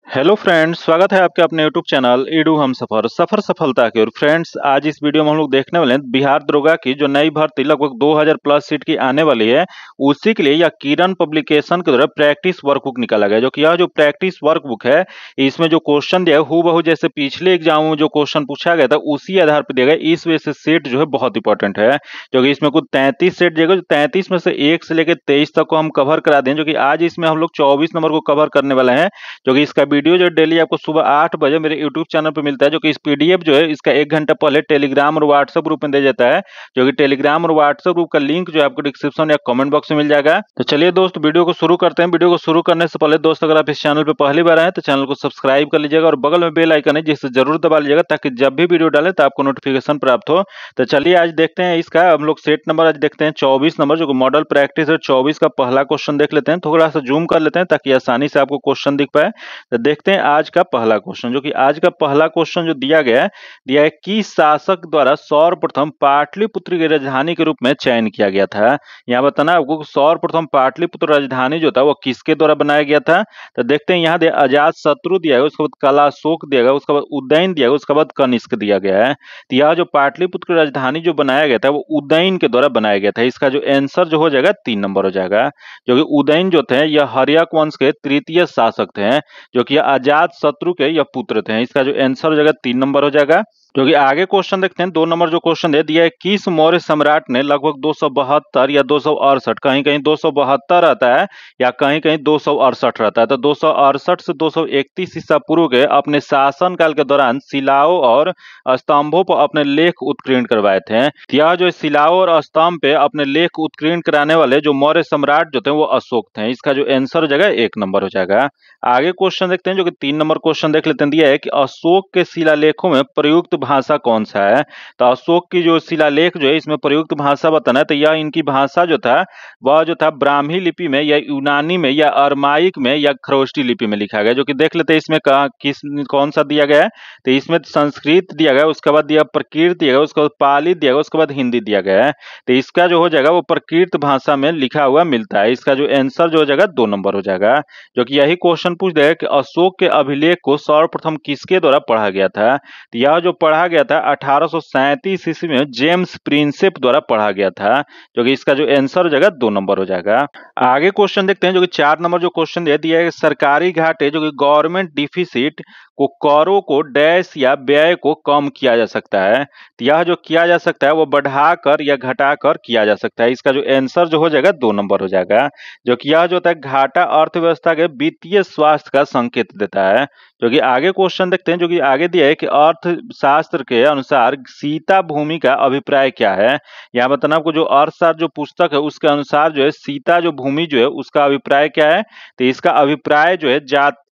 Hello friends, स्वागत है आपके अपने यूट्यूब चैनल ईडू हम सफर सफर सफलता की ओर। फ्रेंड्स, आज इस वीडियो में हम लोग देखने वाले हैं बिहार दरोगा की जो नई भर्ती लगभग 2000 प्लस सीट की आने वाली है, उसी के लिए यह किरण पब्लिकेशन के द्वारा प्रैक्टिस वर्कबुक निकाला गया। जो कि यह जो प्रैक्टिस वर्कबुक है, इसमें जो क्वेश्चन दिया है हूबहू जैसे पिछले एग्जाम में जो क्वेश्चन पूछा गया था उसी आधार पर दिया गया। इस वजह से सेट जो है बहुत इंपॉर्टेंट है, जो कि इसमें कुछ 33 सेट दिएगा। जो 33 में से 1 से लेकर 23 तक को हम कवर करा दें, जो कि आज इसमें हम लोग 24 नंबर को कवर करने वाले हैं। जो कि इसका वीडियो जो डेली आपको सुबह 8 बजे मेरे यूट्यूब चैनल पे मिलता है। जो कि इस पीडीएफ जो है इसका 1 घंटा पहले टेलीग्राम और व्हाट्सएप ग्रुप में दे जाता है। जो कि टेलीग्राम और व्हाट्सएप ग्रुप का लिंक जो है आपको डिस्क्रिप्शन या कमेंट बॉक्स में मिल जाएगा। तो चलिए दोस्त, वीडियो को शुरू करते हैं। वीडियो को शुरू करने से पहले दोस्त, अगर आप इस चैनल पे पहली बार आए तो चैनल को सब्सक्राइब कर लीजिएगा और बगल में बेल आइकन है जिसे जरूर दबा लीजिएगा, ताकि जब भी वीडियो डाले तो आपको नोटिफिकेशन प्राप्त हो। तो चलिए आज देखते हैं इसका हम लोग सेट नंबर। आज देखते हैं 24 नंबर, जो कि मॉडल प्रैक्टिस है 24 का पहला क्वेश्चन देख लेते हैं। थोड़ा सा जूम कर लेते हैं ताकि आसानी से आपको क्वेश्चन दिख पाए। तो देखते हैं आज का पहला क्वेश्चन। जो कि आज का पहला क्वेश्चन जो दिया है कि शासक द्वारा सर्वप्रथम पाटलिपुत्र की राजधानी के रूप में चयन किया गया था। यहाँ बताना आपको सर्वप्रथम पाटलिपुत्र राजधानी जो था वो किसके द्वारा बनाया गया था। तो देखते हैं यहाँ अजात शत्रु दिया गया, उसके बाद कलाशोक दिया गया, उसके बाद उदयन दिया गया, उसके बाद कनिष्क दिया गया है। तो यह जो पाटलिपुत्र की राजधानी जो बनाया गया था वो उदयन के द्वारा बनाया गया था। इसका जो आंसर जो हो जाएगा 3 नंबर हो जाएगा। जो कि उदयन जो थे यह हर्यक वंश के तृतीय शासक थे, जो कि अजात शत्रु के यह पुत्र थे। इसका जो आंसर हो जाएगा 3 नंबर हो जाएगा। जो कि आगे क्वेश्चन देखते हैं 2 नंबर जो क्वेश्चन दे दिया है, किस मौर्य सम्राट ने लगभग 272 या 268, कहीं कहीं 272 रहता है या कहीं कहीं 268 रहता है, तो 268 से 231 ईसा पूर्व के अपने शासन काल के दौरान शिलाओं और स्तंभों पर अपने लेख उत्कीर्ण करवाए थे। यह जो शिलाओं और स्तंभ पे अपने लेख उत्कीर्ण कराने वाले जो मौर्य सम्राट जो थे वो अशोक थे। इसका जो आंसर हो जाएगा 1 नंबर हो जाएगा। आगे क्वेश्चन देखते हैं, जो कि 3 नंबर क्वेश्चन देख लेते हैं। दिया है कि अशोक के शिलालेखों में प्रयुक्त भाषा कौन सा है। तो अशोक की जो शिलालेख जो है इसमें प्रयुक्त भाषा बताना है। तो यह इनकी भाषा जो था वह जो था ब्राह्मी लिपि में या यूनानी में या अरमाइक में या खरोष्टी लिपि में लिखा गया। जो कि देख लेते हैं इसमें कौन सा दिया गया है। तो इसमें संस्कृत दिया गया, उसके बाद दिया प्रकृत दिया गया, उसके बाद पाली दिया गया, उसके बाद हिंदी दिया गया है। तो इसका जो हो जाएगा वो प्रकृत भाषा में लिखा हुआ मिलता है। इसका जो आंसर जो हो जाएगा 2 नंबर हो जाएगा। जो कि यही क्वेश्चन पूछ देगा कि अशोक के अभिलेख को सर्वप्रथम किसके द्वारा पढ़ा गया था। तो यह जो पढ़ा गया था 1837 ईस्वी में जेम्स प्रिंसेप द्वारा पढ़ा गया था। जो कि इसका जो आंसर हो जाएगा 2 नंबर हो जाएगा। आगे क्वेश्चन देखते हैं, जो कि 4 नंबर जो क्वेश्चन दिया है, सरकारी घाटे जो कि गवर्नमेंट डिफिसिट को करों को डैश या व्यय को कम किया जा सकता है। तो यह जो किया जा सकता है वो बढ़ाकर या घटाकर किया जा सकता है। इसका जो आंसर जो हो जाएगा 2 नंबर हो जाएगा। जो कि यह जो होता है घाटा अर्थव्यवस्था के वित्तीय स्वास्थ्य का संकेत देता है। जो कि आगे क्वेश्चन देखते हैं, जो कि आगे दिया है कि अर्थशास्त्र के अनुसार सीता भूमि का अभिप्राय क्या है। यहाँ बताना आपको जो अर्थशास्त्र जो पुस्तक है उसके अनुसार जो है सीता जो भूमि जो है उसका अभिप्राय क्या है। तो इसका अभिप्राय जो है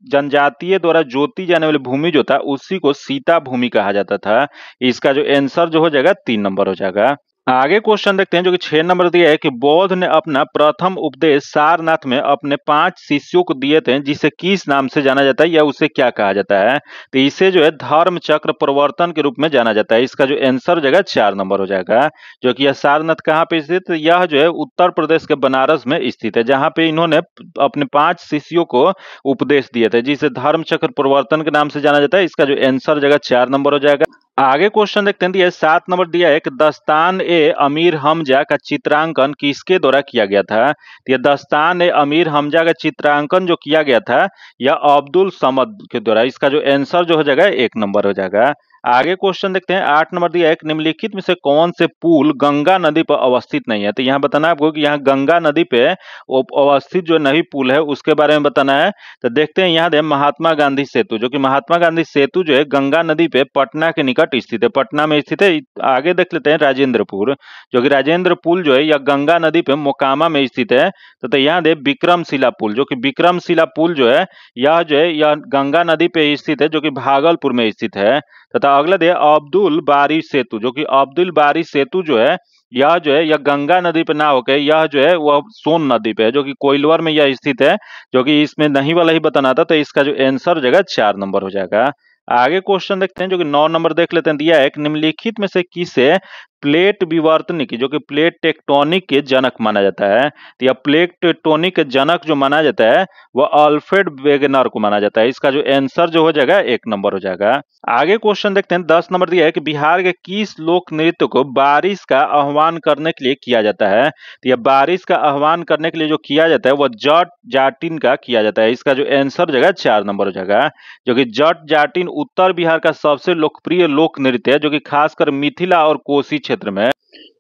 जनजातीय द्वारा जोती जाने वाली भूमि जो था उसी को सीता भूमि कहा जाता था। इसका जो आंसर जो हो जाएगा 3 नंबर हो जाएगा। आगे क्वेश्चन देखते हैं, जो कि 6 नंबर दिया है कि बौद्ध ने अपना प्रथम उपदेश सारनाथ में अपने 5 शिष्यों को दिए थे, जिसे किस नाम से जाना जाता है या उसे क्या कहा जाता है। तो इसे जो है धर्म चक्र प्रवर्तन के रूप में जाना जाता है। इसका जो आंसर हो जाएगा 4 नंबर हो जाएगा। जो कि यह सारनाथ कहाँ पे स्थित है, यह जो है उत्तर प्रदेश के बनारस में स्थित है, जहाँ पे इन्होंने अपने 5 शिष्यों को उपदेश दिए थे, जिसे धर्म चक्र प्रवर्तन के नाम से जाना जाता है। इसका जो आंसर हो जाएगा 4 नंबर हो जाएगा। आगे क्वेश्चन देखते हैं, दिया 7 नंबर दिया है कि दस्तान ए अमीर हमजा का चित्रांकन किसके द्वारा किया गया था। तो यह दस्तान ए अमीर हमजा का चित्रांकन जो किया गया था यह अब्दुल समद के द्वारा। इसका जो आंसर जो हो जाएगा 1 नंबर हो जाएगा। आगे क्वेश्चन देखते हैं, 8 नंबर दिया है कि निम्नलिखित में से कौन से पुल गंगा नदी पर अवस्थित नहीं है। तो यहाँ बताना आपको कि यहाँ गंगा नदी पे अवस्थित जो नई पुल है उसके बारे में बताना है। तो देखते हैं यहाँ महात्मा गांधी सेतु, जो कि महात्मा गांधी सेतु जो है गंगा नदी पे पटना के निकट स्थित है, पटना में स्थित है। आगे देख लेते हैं राजेंद्रपुर, जो कि राजेंद्र पुल जो है यह गंगा नदी पे मोकामा में स्थित है। तो यहाँ दे विक्रमशिला पुल, जो कि विक्रमशिला पुल जो है यह गंगा नदी पे स्थित है, जो कि भागलपुर में स्थित है। तथा अगला दे अब्दुल बारी सेतु, जो कि अब्दुल बारी सेतु जो है यह गंगा नदी पे ना होकर यह जो है वह सोन नदी पे है, जो कि कोइलवर में यह स्थित है। जो कि इसमें नहीं वाला ही बताना था, तो इसका जो आंसर हो जाएगा 4 नंबर हो जाएगा। आगे क्वेश्चन देखते हैं, जो कि 9 नंबर देख लेते हैं। दिया है कि निम्नलिखित में से किसे प्लेट विवर्तनिक जो कि प्लेट टेक्टोनिक के जनक माना जाता है। तो यह प्लेट टेक्टोनिक के जनक जो माना जाता है वह अल्फ्रेड वेगनर को माना जाता है। इसका जो आंसर जो हो जाएगा 1 नंबर हो जाएगा। आगे क्वेश्चन देखते हैं, 10 नंबर दिया है कि बिहार के किस लोक नृत्य को बारिश का आह्वान करने के लिए किया जाता है। तो यह बारिश का आह्वान करने के लिए जो किया जाता है वह जट जाटिन का किया जाता है। इसका जो आंसर जो है 4 नंबर हो जाएगा, जो कि जट जाटिन उत्तर बिहार का सबसे लोकप्रिय लोक नृत्य है, जो कि खासकर मिथिला और कोसी क्षेत्र में,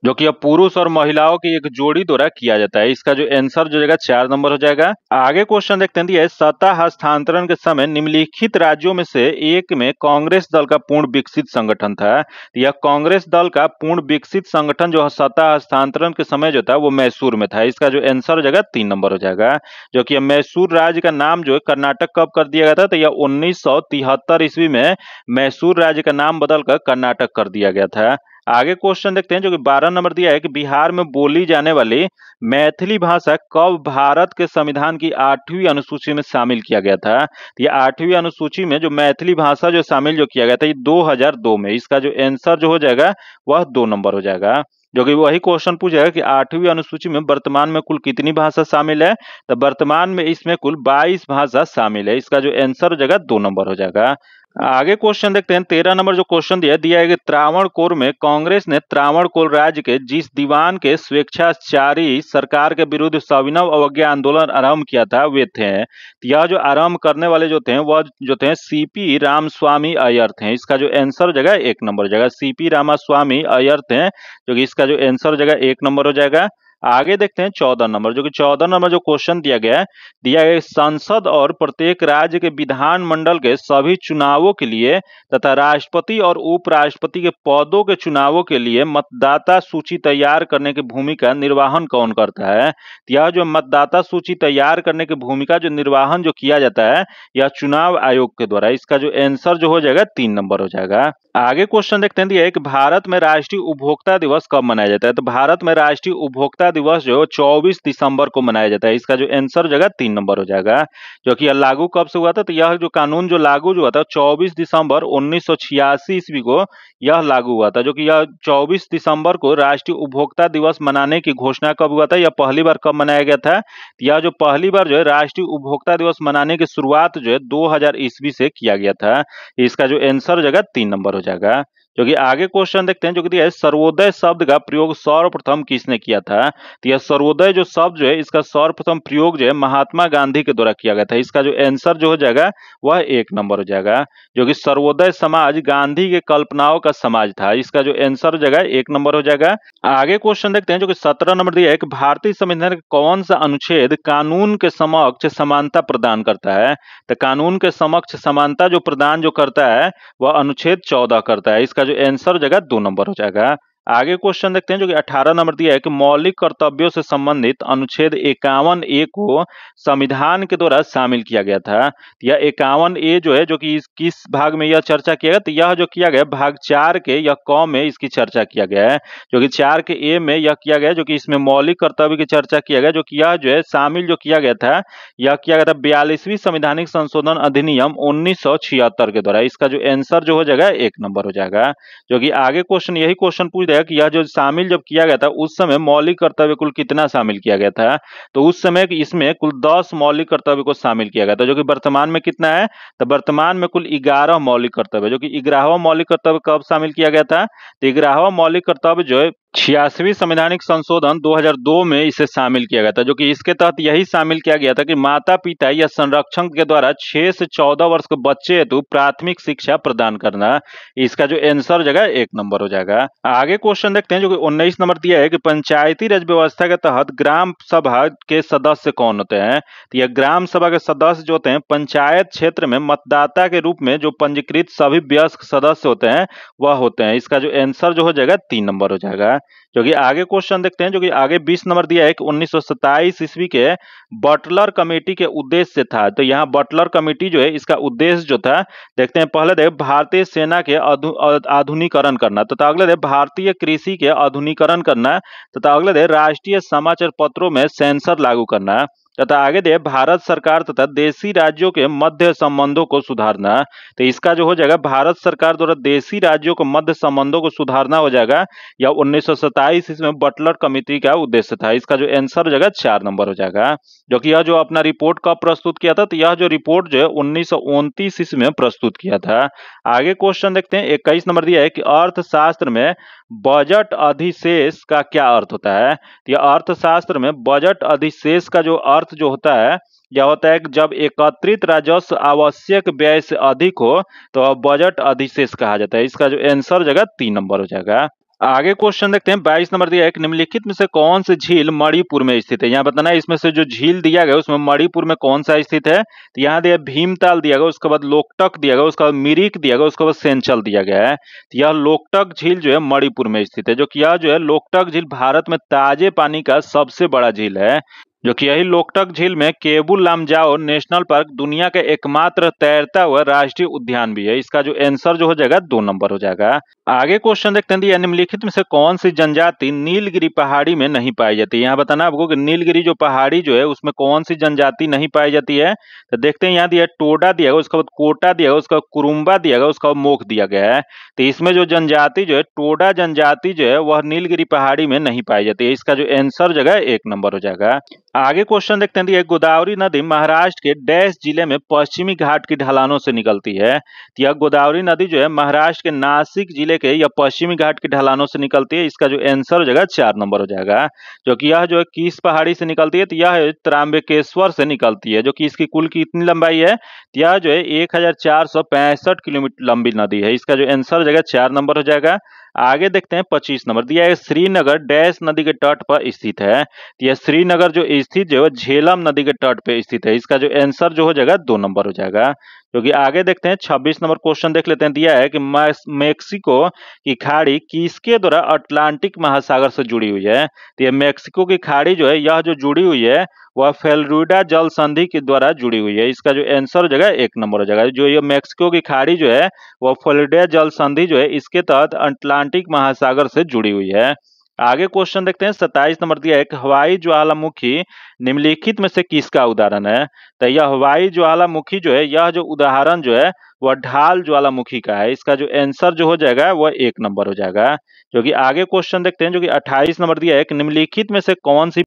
जो कि अब पुरुष और महिलाओं की एक जोड़ी द्वारा किया जाता है। इसका जो आंसर जो जाएगा 4 नंबर हो जाएगा। आगे क्वेश्चन देखते हैं, दिया सत्ता हस्तांतरण के समय निम्नलिखित राज्यों में से एक में कांग्रेस दल का पूर्ण विकसित संगठन था। तो यह कांग्रेस दल का पूर्ण विकसित संगठन जो सत्ता हस्तांतरण के समय जो था वो मैसूर में था। इसका जो आंसर हो जाएगा 3 नंबर हो जाएगा, जो कि मैसूर राज्य का नाम जो है कर्नाटक कब कर दिया गया था। तो यह 1973 ईस्वी में मैसूर राज्य का नाम बदलकर कर्नाटक कर दिया गया था। आगे क्वेश्चन देखते हैं, जो कि 12 नंबर दिया है कि बिहार में बोली जाने वाली मैथिली भाषा कब भारत के संविधान की 8वीं अनुसूची में शामिल किया गया था। ये 8वीं अनुसूची में जो मैथिली भाषा जो शामिल जो किया गया था ये 2002 में। इसका जो आंसर जो हो जाएगा वह 2 नंबर हो जाएगा, जो कि वही क्वेश्चन पूछेगा कि 8वीं अनुसूची में वर्तमान में कुल कितनी भाषा शामिल है। तो वर्तमान में इसमें कुल 22 भाषा शामिल है। इसका जो आंसर हो जाएगा 2 नंबर हो जाएगा। आगे क्वेश्चन देखते हैं, 13 नंबर जो क्वेश्चन दिया है कि त्रावणकोर में कांग्रेस ने त्रावणकोर राज्य के जिस दीवान के स्वेच्छाचारी सरकार के विरुद्ध सविनय अवज्ञा आंदोलन आरंभ किया था वे थे। यह जो आरंभ करने वाले जो थे वह जो थे सीपी रामस्वामी अय्यर थे। इसका जो आंसर हो जाएगा 1 नंबर हो जाएगा, सीपी रामास्वामी अय्यर थे, जो कि इसका जो आंसर हो जाएगा 1 नंबर हो जाएगा। आगे देखते हैं 14 नंबर, जो कि 14 नंबर जो क्वेश्चन दिया गया है संसद और प्रत्येक राज्य के विधानमंडल के सभी चुनावों के लिए तथा राष्ट्रपति और उपराष्ट्रपति के पदों के चुनावों के लिए मतदाता सूची तैयार करने की भूमिका निर्वाहन कौन करता है। यह जो मतदाता सूची तैयार करने की भूमिका जो निर्वाहन जो किया जाता है यह चुनाव आयोग के द्वारा। इसका जो आंसर जो हो जाएगा 3 नंबर हो जाएगा। आगे क्वेश्चन देखते हैं, दिया है कि भारत में राष्ट्रीय उपभोक्ता दिवस कब मनाया जाता है। तो भारत में राष्ट्रीय उपभोक्ता दिवस जो 24 दिसंबर को मनाया जाता है। इसका जो आंसर हो जाएगा 3 नंबर हो जाएगा, जो कि यह लागू कब से हुआ था। तो यह जो कानून जो लागू हुआ था 24 दिसंबर 1986 ईस्वी को यह लागू हुआ था, जो कि यह 24 दिसंबर को राष्ट्रीय उपभोक्ता दिवस मनाने की घोषणा कब हुआ था, यह पहली बार कब मनाया गया था। यह जो पहली बार जो है राष्ट्रीय उपभोक्ता दिवस मनाने की शुरुआत जो है 2000 ईस्वी से किया गया था। इसका जो आंसर हो जाएगा 3 नंबर हो जाएगा, जो कि आगे क्वेश्चन देखते हैं, जो कि दिया है सर्वोदय शब्द का प्रयोग सर्वप्रथम किसने किया था। तो यह सर्वोदय जो शब्द जो है इसका सर्वप्रथम प्रयोग जो है महात्मा गांधी के द्वारा किया गया था। इसका जो आंसर जो हो जाएगा वह 1 नंबर हो जाएगा, जो कि सर्वोदय समाज गांधी के कल्पनाओं का समाज था। इसका जो आंसर हो जाएगा 1 नंबर हो जाएगा। आगे क्वेश्चन देखते हैं, जो कि 17 नंबर दिया है कि भारतीय संविधान का कौन सा अनुच्छेद कानून के समक्ष समानता प्रदान करता है। तो कानून के समक्ष समानता जो प्रदान जो करता है वह अनुच्छेद 14 करता है। इसका जो आंसर हो जाएगा 2 नंबर हो जाएगा। आगे क्वेश्चन देखते हैं, जो कि 18 नंबर दिया है कि मौलिक कर्तव्यों से संबंधित अनुच्छेद 51A को संविधान के द्वारा शामिल किया गया था। यह 51A जो है जो कि किस भाग में यह चर्चा किया गया, तो यह जो किया गया भाग 4 के यह क में इसकी चर्चा किया गया है, जो कि 4 के ए में यह किया गया, जो कि इसमें मौलिक कर्तव्य की चर्चा किया गया, जो कि यह जो है शामिल जो किया गया था यह किया गया था 42वीं संवैधानिक संशोधन अधिनियम 1976 के द्वारा। इसका जो आंसर जो हो जाएगा 1 नंबर हो जाएगा, जो कि आगे क्वेश्चन यही क्वेश्चन पूछ कि यह जो शामिल जब किया गया था उस समय मौलिक कर्तव्य कुल कितना शामिल किया गया था। तो उस समय इसमें कुल 10 मौलिक कर्तव्य को शामिल किया गया था, जो कि वर्तमान में कितना है। तो वर्तमान में कुल 11 मौलिक कर्तव्य, जो कि 11वां मौलिक कर्तव्य कब शामिल किया गया था। तो 11वां मौलिक कर्तव्य जो है 86वीं संवैधानिक संशोधन 2002 में इसे शामिल किया गया था, जो कि इसके तहत यही शामिल किया गया था कि माता पिता या संरक्षक के द्वारा 6 से 14 वर्ष के बच्चे हेतु प्राथमिक शिक्षा प्रदान करना। इसका जो आंसर जगह 1 नंबर हो जाएगा। आगे क्वेश्चन देखते हैं, जो कि 19 नंबर दिया है कि पंचायती राज व्यवस्था के तहत ग्राम सभा के सदस्य कौन होते हैं। तो यह ग्राम सभा के सदस्य जो होते हैं पंचायत क्षेत्र में मतदाता के रूप में जो पंजीकृत सभी वयस्क सदस्य होते हैं वह होते हैं। इसका जो आंसर जो हो जाएगा 3 नंबर हो जाएगा, जो कि आगे क्वेश्चन देखते हैं, जो कि आगे 20 नंबर दिया है कि 1927 ईस्वी के बटलर कमेटी के उद्देश्य से था। तो यहाँ बटलर कमेटी जो है इसका उद्देश्य जो था देखते हैं, पहले देख भारतीय सेना के आधुनिकीकरण करना, तथा अगले देख भारतीय कृषि के आधुनिकीकरण करना, तथा अगले देख राष्ट्रीय समाचार पत्रों में सेंसर लागू करना। तथा आगे दिया भारत सरकार तथा देशी राज्यों के मध्य संबंधों को सुधारना। तो इसका जो हो जाएगा भारत सरकार द्वारा देशी राज्यों के मध्य संबंधों को सुधारना हो जाएगा, या 1927 इसमें बटलर कमेटी का उद्देश्य था। इसका जो आंसर हो जाएगा 4 नंबर हो जाएगा। जो कि यह जो अपना रिपोर्ट कब प्रस्तुत किया था, तो यह जो रिपोर्ट जो है 1929 ईस्वी में प्रस्तुत किया था। आगे क्वेश्चन देखते हैं, 21 नंबर दिया है कि अर्थशास्त्र में बजट अधिशेष का क्या अर्थ होता है। तो यह अर्थशास्त्र में बजट अधिशेष का जो अर्थ जो होता है, यह होता है कि जब एकत्रित राजस्व आवश्यक व्यय से अधिक हो तो बजट अधिशेष कहा जाता है। इसका जो आंसर हो जाएगा 3 नंबर हो जाएगा। आगे क्वेश्चन देखते हैं, 22 नंबर दिया है कि निम्नलिखित में से कौन सी झील मणिपुर में स्थित है। यहाँ बताना है इसमें से जो झील दिया गया उसमें मणिपुर में कौन सा स्थित है। तो यहाँ दिया भीमताल दिया गया, उसके बाद लोकटक दिया गया, उसके बाद मिरिक दिया गया, उसके बाद सेंचल दिया गया है। तो यह लोकटक झील जो है मणिपुर में स्थित है। जो कि यह जो है लोकटक झील भारत में ताजे पानी का सबसे बड़ा झील है। जो कि यही लोकटक झील में केबुल लामजाओ नेशनल पार्क दुनिया का एकमात्र तैरता हुआ राष्ट्रीय उद्यान भी है। इसका जो आंसर जो हो जाएगा 2 नंबर हो जाएगा। आगे क्वेश्चन देखते हैं, निम्नलिखित में से कौन सी जनजाति नीलगिरी पहाड़ी में नहीं पाई जाती है। यहाँ बताना आपको कि नीलगिरी जो पहाड़ी जो है उसमें कौन सी जनजाति नहीं पाई जाती है। तो देखते हैं, यहाँ दिया टोडा दिया गया, उसके बाद कोटा दिया गया, उसका बाद कुरुम्बा दिया गया, उसका बाद मोख दिया गया है। तो इसमें जो जनजाति जो है टोडा जनजाति जो है वह नीलगिरी पहाड़ी में नहीं पाई जाती है। इसका जो आंसर जो है 1 नंबर हो जाएगा। आगे क्वेश्चन देखते हैं, गोदावरी नदी महाराष्ट्र के डैश जिले में पश्चिमी घाट की ढलानों से निकलती है। तो यह गोदावरी नदी जो है महाराष्ट्र के नासिक जिले के या पश्चिमी घाट की ढलानों से निकलती है। इसका जो आंसर हो जाएगा 4 नंबर हो जाएगा। जो कि यह जो है किस पहाड़ी से निकलती है, तो यह त्रंबकेश्वर से निकलती है। जो कि इसकी कुल कितनी लंबाई है, तो यह जो है 1465 किलोमीटर लंबी नदी है। इसका जो आंसर हो जाएगा 4 नंबर हो जाएगा। आगे देखते हैं 25 नंबर दिया है, श्रीनगर डैश नदी के तट पर स्थित है। तो यह श्रीनगर जो स्थित जो है झेलम नदी के तट पे स्थित है। इसका जो आंसर जो हो जाएगा 2 नंबर हो जाएगा। क्योंकि आगे देखते हैं 26 नंबर क्वेश्चन देख लेते हैं, दिया है कि मेक्सिको की खाड़ी किसके द्वारा अटलांटिक महासागर से जुड़ी हुई है। तो यह मेक्सिको की खाड़ी जो है यह जो जुड़ी हुई है वह फ्लोरिडा जल संधि के द्वारा जुड़ी हुई है। इसका जो आंसर हो जाएगा 1 नंबर हो जाएगा। जो ये मेक्सिको की खाड़ी जो है वह फ्लोरिडा जल संधि जो है इसके तहत अटलांटिक महासागर से जुड़ी हुई है। आगे क्वेश्चन देखते हैं, 27 नंबर दिया है कि हवाई ज्वालामुखी निम्नलिखित में से किसका उदाहरण है। तो यह हवाई ज्वालामुखी जो है यह जो उदाहरण जो है वह ढाल ज्वालामुखी का है। इसका जो आंसर जो हो जाएगा वह 1 नंबर हो जाएगा। जो कि आगे क्वेश्चन देखते हैं, जो कि 28 नंबर दिया है कि निम्नलिखित में से कौन सी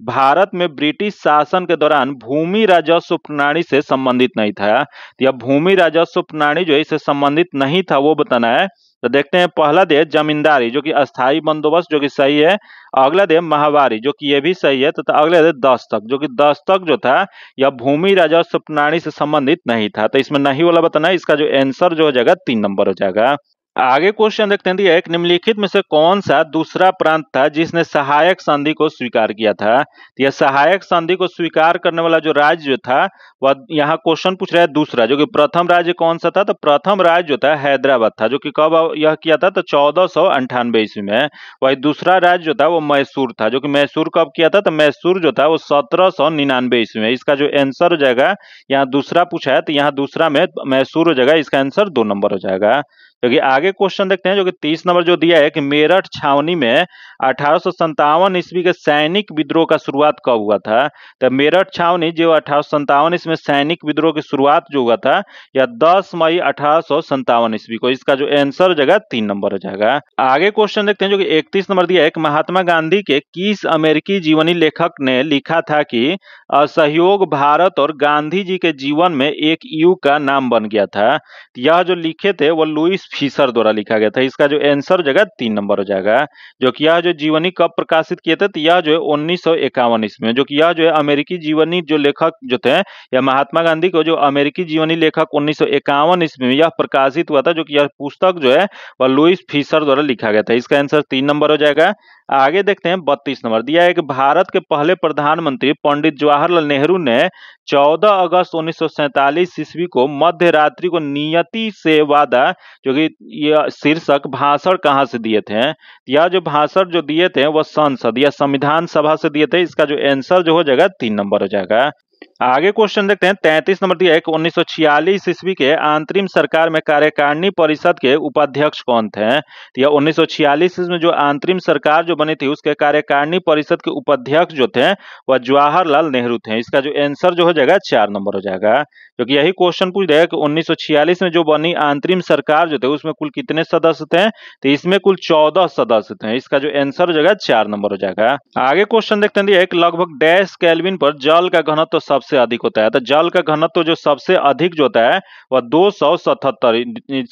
भारत में ब्रिटिश शासन के दौरान भूमि राजस्व प्रणाली से संबंधित नहीं था। तो यह भूमि राजस्व प्रणाली जो है इससे संबंधित नहीं था, वो बताना है। तो देखते हैं, पहला दे जमींदारी जो कि अस्थाई बंदोबस्त जो कि सही है। अगला दे माहवारी जो कि ये भी सही है, तथा अगला दे दस्तक जो कि दस्तक जो था यह भूमि राजस्व प्रणाली से संबंधित नहीं था। तो इसमें नहीं वाला बताना है। इसका जो आंसर जो हो जाएगा 3 नंबर हो जाएगा। आगे क्वेश्चन देखते हैं, दिया है कि निम्नलिखित में से कौन सा दूसरा प्रांत था जिसने सहायक संधि को स्वीकार किया था। तो यह सहायक संधि को स्वीकार करने वाला जो राज्य जो था वह यहाँ क्वेश्चन पूछ रहा है दूसरा। जो कि प्रथम राज्य कौन सा था, तो प्रथम राज्य जो था हैदराबाद था। जो कि कब यह किया था, तो 1498 ईस्वी में। वही दूसरा राज्य जो था वो मैसूर था। जो कि मैसूर कब किया था, तो मैसूर जो था वो 1799 ईस्वी में। इसका जो आंसर हो जाएगा, यहाँ दूसरा पूछा है तो यहाँ दूसरा में मैसूर हो जाएगा। इसका आंसर 2 नंबर हो जाएगा। क्योंकि आगे क्वेश्चन देखते हैं, जो कि 30 नंबर जो दिया है कि मेरठ छावनी में 1857 ईस्वी के सैनिक विद्रोह का शुरुआत कब हुआ था। तो मेरठ छावनी जो 1857 ईस्वी में सैनिक विद्रोह की शुरुआत जो हुआ था यह 10 मई 1857 ईस्वी को। इसका जो आंसर हो जाएगा 3 नंबर हो जाएगा। आगे क्वेश्चन देखते हैं, जो कि 31 नंबर दिया है कि महात्मा गांधी के किस अमेरिकी जीवनी लेखक ने लिखा था कि असहयोग भारत और गांधी जी के जीवन में एक युग का नाम बन गया था। यह जो लिखे थे वो लुईस फीसर द्वारा लिखा गया था। इसका जो आंसर हो जाएगा 3 नंबर हो जाएगा। जो कि यह जो जीवनी कब प्रकाशित किए थे, तो यह जो है 1951 ईस्वी में। जो कि यह जो है अमेरिकी जीवनी जो लेखक जो थे या महात्मा गांधी को जो अमेरिकी जीवनी लेखक 1951 ईस्वी में यह प्रकाशित हुआ था। जो कि यह पुस्तक जो है वह लुईस फीसर द्वारा लिखा गया था। इसका आंसर 3 नंबर हो जाएगा। आगे देखते हैं, 32 नंबर दिया है कि भारत के पहले प्रधानमंत्री पंडित जवाहरलाल नेहरू ने 14 अगस्त 1947 ईस्वी को मध्य रात्रि को नियति से वादा जो कि यह शीर्षक भाषण कहाँ से दिए थे। यह जो भाषण जो दिए थे वह संसद या संविधान सभा से दिए थे। इसका जो आंसर जो हो जाएगा 3 नंबर हो जाएगा। आगे क्वेश्चन देखते हैं। 33 नंबर दिया है कि 1946 ईस्वी के अंतरिम सरकार में कार्यकारिणी परिषद के उपाध्यक्ष कौन थे। तो यह 1946 में जो अंतरिम सरकार जो बनी थी उसके कार्यकारिणी परिषद के उपाध्यक्ष जो थे वह जवाहरलाल नेहरू थे। इसका जो आंसर जो हो जाएगा 4 नंबर हो जाएगा, क्योंकि यही क्वेश्चन पूछ रहा है कि 1946 में जो बनी अंतरिम सरकार जो थे उसमें कुल कितने सदस्य थे। तो इसमें कुल 14 सदस्य थे। इसका जो आंसर हो जाएगा 4 नंबर हो जाएगा। आगे क्वेश्चन देखते हैं। एक लगभग डैश केल्विन पर जल का घनत्व तो सबसे अधिक होता है। तो जल का घनत्व जो सबसे अधिक जो होता है वह 277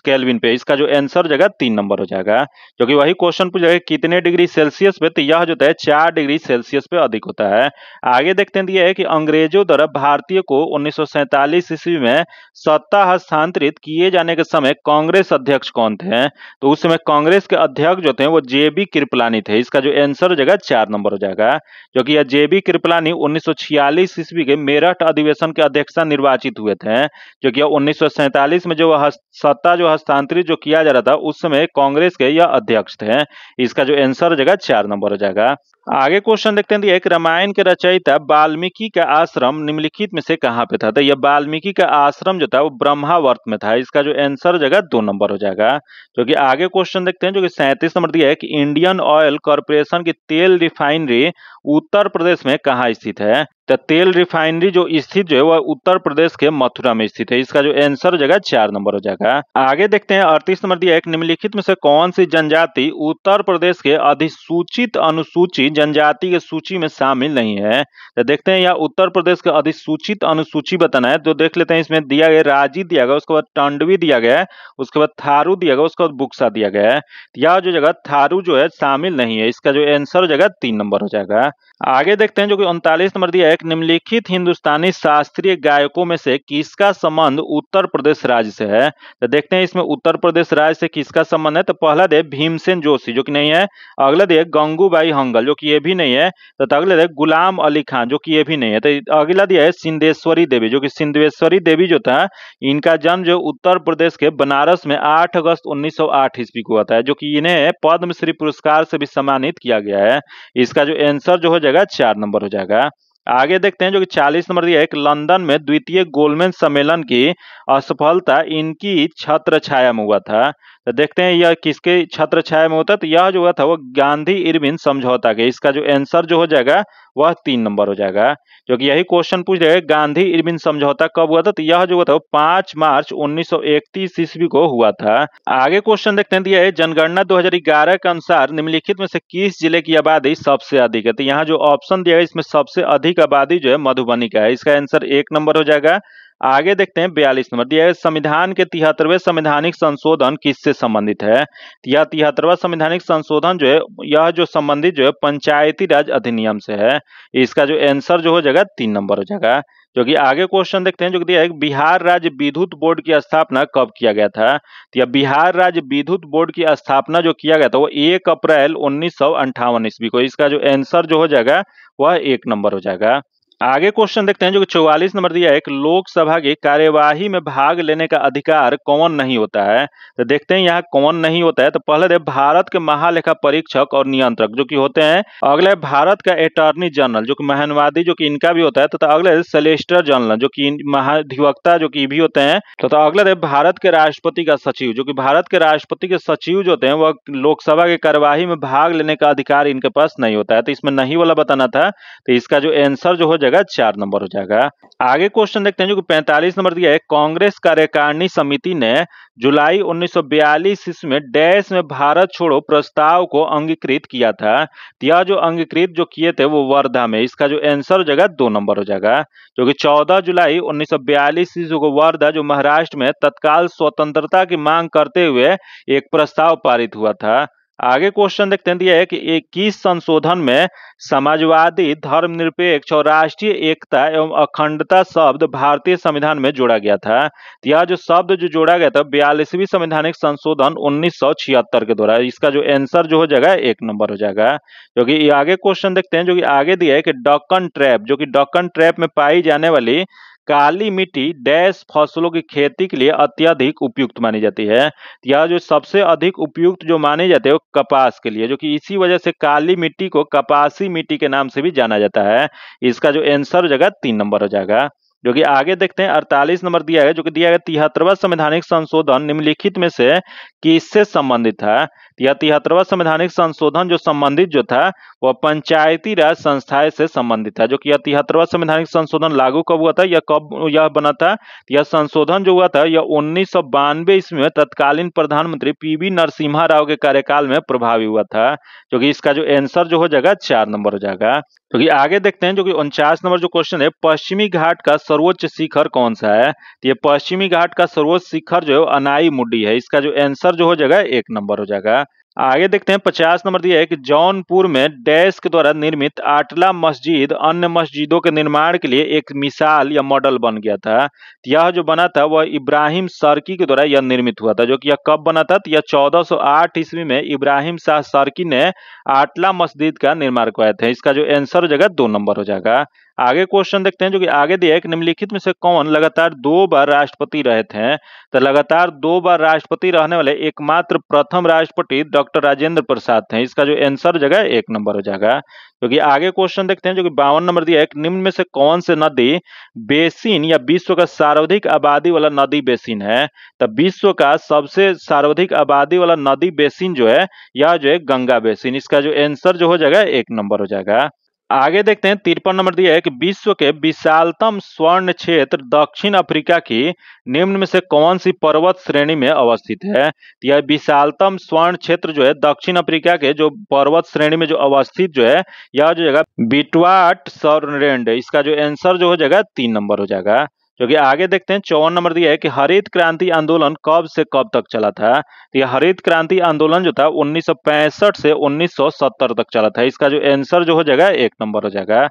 केल्विन पे। इसका जो आंसर हो जाएगा 3 नंबर हो जाएगा, क्योंकि वही क्वेश्चन पूछ जाएगा कितने डिग्री सेल्सियस पे। तो यह जो होता है 4 डिग्री सेल्सियस पे अधिक होता है। आगे देखते हैं दिया है कि अंग्रेजों द्वारा भारतीय को 1947 ईस्वी में सत्ता हस्तांतरित किए जाने के समय कांग्रेस अध्यक्ष कौन थे। तो उस समय कांग्रेस के अध्यक्ष जो थे वो जेबी कृपलानी थे। इसका जो आंसर हो जाएगा 4 नंबर हो जाएगा, क्योंकि यह जेबी कृपलानी 1946 ईस्वी के मेरठ अधिवेशन के अध्यक्ष निर्वाचित हुए थे, जो कि 1947 में जो सत्ता जो हस्तांतरित जो किया जा रहा था उस समय कांग्रेस के यह अध्यक्ष थे। इसका जो आंसर हो जाएगा 4 नंबर हो जाएगा। आगे क्वेश्चन देखते हैं। एक रामायण के रचयिता वाल्मीकि का आश्रम निम्नलिखित में से कहाँ पे था। तो यह वाल्मीकि का आश्रम जो था वो ब्रह्मावर्त में था। इसका जो आंसर हो जाएगा 2 नंबर हो जाएगा, क्योंकि आगे क्वेश्चन देखते हैं जो कि 37 नंबर दिया है कि इंडियन ऑयल कॉर्पोरेशन की तेल रिफाइनरी उत्तर प्रदेश में कहाँ स्थित है। तो तेल रिफाइनरी जो स्थित जो है वह उत्तर प्रदेश के मथुरा में स्थित है। इसका जो आंसर हो जाएगा 4 नंबर हो जाएगा। आगे देखते हैं 38 नंबर दिया है कि निम्नलिखित में से कौन सी जनजाति उत्तर प्रदेश के अधिसूचित अनुसूची जनजाति की सूची में शामिल नहीं है। तो देखते हैं यहाँ उत्तर प्रदेश के अधिसूचित अनुसूची बताना है, तो देख लेते हैं। इसमें दिया गया राजी दिया गया, उसके बाद टंडवी दिया गया है, उसके बाद थारू दिया गया, उसके बाद बुक्सा दिया गया है। यह जो जगह थारू जो है शामिल नहीं है। इसका जो आंसर हो जाएगा 3 नंबर हो जाएगा। आगे देखते हैं जो कि 39 नंबर दिया है। निम्नलिखित हिंदुस्तानी शास्त्रीय गायकों में से किसका संबंध उत्तर प्रदेश राज्य से है। तो देखते हैं इसमें उत्तर प्रदेश राज्य से किसका संबंध है। तो पहला दे भीमसेन जोशी जो कि नहीं है, अगला दे गंगूबाई हंगल जो कि ये भी नहीं है, तो अगले दे गुलाम अली खान जो कि ये भी नहीं है। तो अगला दिया है सिंधेश्वरी देवी, जो कि सिंधेश्वरी देवी जो था इनका जन्म जो उत्तर प्रदेश के बनारस में 8 अगस्त 1908 ईस्वी को हुआ था, जो कि इन्हें पद्मश्री पुरस्कार से भी सम्मानित किया गया है। इसका जो आंसर जो हो जाएगा 4 नंबर हो जाएगा। आगे देखते हैं जो कि 40 नंबर दिया है। एक लंदन में द्वितीय गोलमेज सम्मेलन की असफलता इनकी छत्र छाया में हुआ था। तो देखते हैं यह किसके छत्र छाया में होता है। तो यह जो हुआ था वो गांधी इरविन समझौता के। इसका जो आंसर जो हो जाएगा वह 3 नंबर हो जाएगा, क्योंकि यही क्वेश्चन पूछ रहे हैं गांधी इरविन समझौता कब हुआ था। तो यह जो हुआ था वो 5 मार्च 1931 ईस्वी को हुआ था। आगे क्वेश्चन देखते हैं दिया है जनगणना 2011 के अनुसार निम्नलिखित में से किस जिले की आबादी सबसे अधिक है। तो यहाँ जो ऑप्शन दिया है इसमें सबसे अधिक आबादी जो है मधुबनी का है। इसका आंसर 1 नंबर हो जाएगा। आगे देखते हैं 42 नंबर दिया है संविधान के 73वें संवैधानिक संशोधन किससे संबंधित है। यह 73वां संवैधानिक संशोधन जो है यह जो संबंधित जो है पंचायती राज अधिनियम से है। इसका जो आंसर जो हो जाएगा 3 नंबर हो जाएगा, क्योंकि आगे क्वेश्चन देखते हैं जो दिया है बिहार राज्य विद्युत बोर्ड की स्थापना कब किया गया था। तो यह बिहार राज्य विद्युत बोर्ड की स्थापना जो किया गया था वो 1 अप्रैल 1958 ईस्वी को। इसका जो आंसर जो हो जाएगा वह 1 नंबर हो जाएगा। आगे क्वेश्चन देखते हैं जो कि 44 नंबर दिया है। एक लोकसभा की कार्यवाही में भाग लेने का अधिकार कौन नहीं होता है। तो देखते हैं यहाँ कौन नहीं होता है। तो पहले दे भारत के महालेखा परीक्षक और नियंत्रक जो कि होते हैं। अगले भारत का अटॉर्नी जनरल जो कि महानवादी जो कि इनका भी होता है। तो अगले सॉलिसिटर जनरल जो कि महाधिवक्ता जो कि भी होते हैं। तो अगले दे भारत के राष्ट्रपति का सचिव जो कि भारत के राष्ट्रपति के सचिव जो होते हैं वह लोकसभा की कार्यवाही में भाग लेने का अधिकार इनके पास नहीं होता है। तो इसमें नहीं वाला बताना था। तो इसका जो आंसर जो हो जाएगा 4 नंबर हो जाएगा। आगे क्वेश्चन देखते हैं जो कि 45 नंबर दिया है। कांग्रेस कार्यकारिणी समिति ने जुलाई 1942 ईस्वी में डैश में भारत छोड़ो प्रस्ताव को अंगीकृत किया था। यह जो अंगीकृत जो किए थे वो वर्धा में। इसका जो आंसर हो जाएगा 2 नंबर हो जाएगा, क्योंकि 14 जुलाई 1942 ईस्वी को वर्धा जो महाराष्ट्र में तत्काल स्वतंत्रता की मांग करते हुए एक प्रस्ताव पारित हुआ था। आगे क्वेश्चन देखते हैं दिया है कि 21 संशोधन में समाजवादी धर्मनिरपेक्ष और राष्ट्रीय एकता एवं अखंडता शब्द भारतीय संविधान में जोड़ा गया था। तो यह जो शब्द जो जोड़ा गया था 42वीं संवैधानिक संशोधन 1976 के द्वारा। इसका जो आंसर जो हो जाएगा 1 नंबर हो जाएगा, क्योंकि आगे क्वेश्चन देखते हैं जो कि आगे दिया है कि डक्कन ट्रैप जो कि डक्कन ट्रैप में पाई जाने वाली काली मिट्टी डैश फसलों की खेती के लिए अत्यधिक उपयुक्त मानी जाती है। यह जो सबसे अधिक उपयुक्त जो माने जाते हैं वो कपास के लिए, जो कि इसी वजह से काली मिट्टी को कपासी मिट्टी के नाम से भी जाना जाता है। इसका जो आंसर हो जाएगा 3 नंबर हो जाएगा। जो कि आगे देखते हैं 48 नंबर दिया है, जो कि दिया है 73वां संवैधानिक संशोधन निम्नलिखित में से किससे संबंधित था। यह 73वां संवैधानिक संशोधन जो संबंधित जो था वह पंचायती राज संस्थाएं से संबंधित था। जो कि यह 73वां संवैधानिक संशोधन लागू कब हुआ था, यह कब यह बना था, यह संशोधन जो हुआ था यह 1992 ईस्वी में तत्कालीन प्रधानमंत्री पीवी नरसिम्हा राव के कार्यकाल में प्रभावी हुआ था। जो कि इसका जो आंसर जो हो जाएगा 4 नंबर हो जाएगा। तो कि आगे देखते हैं जो कि 49 नंबर जो क्वेश्चन है, पश्चिमी घाट का सर्वोच्च शिखर कौन सा है। तो ये पश्चिमी घाट का सर्वोच्च शिखर जो है अनाई मुड्डी है। इसका जो आंसर जो हो जाएगा 1 नंबर हो जाएगा। आगे देखते हैं 50 नंबर दिया है कि जौनपुर में डैश के द्वारा निर्मित आटला मस्जिद अन्य मस्जिदों के निर्माण के लिए एक मिसाल या मॉडल बन गया था। यह जो बना था वह इब्राहिम सर्की के द्वारा यह निर्मित हुआ था। जो कि यह कब बना था, तो यह 1408 ईस्वी में इब्राहिम शाह सर्की ने आटला मस्जिद का निर्माण करवाया था। इसका जो आंसर हो जाएगा 2 नंबर हो जाएगा। आगे क्वेश्चन देखते हैं जो कि आगे दिया है कि निम्नलिखित में से कौन लगातार 2 बार राष्ट्रपति रहे थे। तो लगातार 2 बार राष्ट्रपति रहने वाले एकमात्र प्रथम राष्ट्रपति डॉक्टर राजेंद्र प्रसाद थे। इसका जो आंसर हो जाएगा 1 नंबर हो जाएगा। क्योंकि आगे क्वेश्चन देखते हैं जो कि 52 नंबर दिया है कि निम्न में से कौन से नदी बेसिन या विश्व का सर्वाधिक आबादी वाला नदी बेसिन है। तो विश्व का सबसे सर्वाधिक आबादी वाला नदी बेसिन जो है यह जो है गंगा बेसिन। इसका जो आंसर जो हो जाएगा 1 नंबर हो जाएगा। आगे देखते हैं 53 नंबर दिया है कि विश्व के विशालतम स्वर्ण क्षेत्र दक्षिण अफ्रीका की निम्न में से कौन सी पर्वत श्रेणी में अवस्थित है। तो यह विशालतम स्वर्ण क्षेत्र जो है दक्षिण अफ्रीका के जो पर्वत श्रेणी में जो अवस्थित जो है यह जो जगह बिटवाट सॉर्नरेंड है। इसका जो आंसर जो हो जाएगा 3 नंबर हो जाएगा। जो कि आगे देखते हैं 54 नंबर दिया है कि हरित क्रांति आंदोलन कब से कब तक चला था। तो यह हरित क्रांति आंदोलन जो था 1965 से 1970 तक चला था। इसका जो आंसर जो हो जाएगा 1 नंबर हो जाएगा।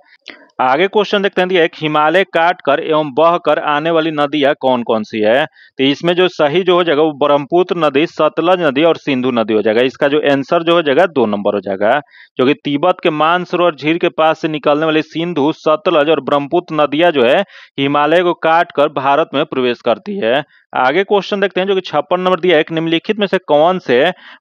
आगे क्वेश्चन देखते हैं दिया है कि हिमालय काट कर एवं बह कर आने वाली नदियां कौन कौन सी है। तो इसमें जो सही जो हो जाएगा वो ब्रह्मपुत्र नदी, सतलज नदी और सिंधु नदी हो जाएगा। इसका जो आंसर जो हो जाएगा 2 नंबर हो जाएगा। जो कि तिब्बत के मानसरोवर झील के पास से निकलने वाली सिंधु, सतलज और ब्रह्मपुत्र नदियां जो है हिमालय को काट कर भारत में प्रवेश करती है। आगे क्वेश्चन देखते हैं जो कि 56 नंबर दिया है कि निम्नलिखित में से कौन से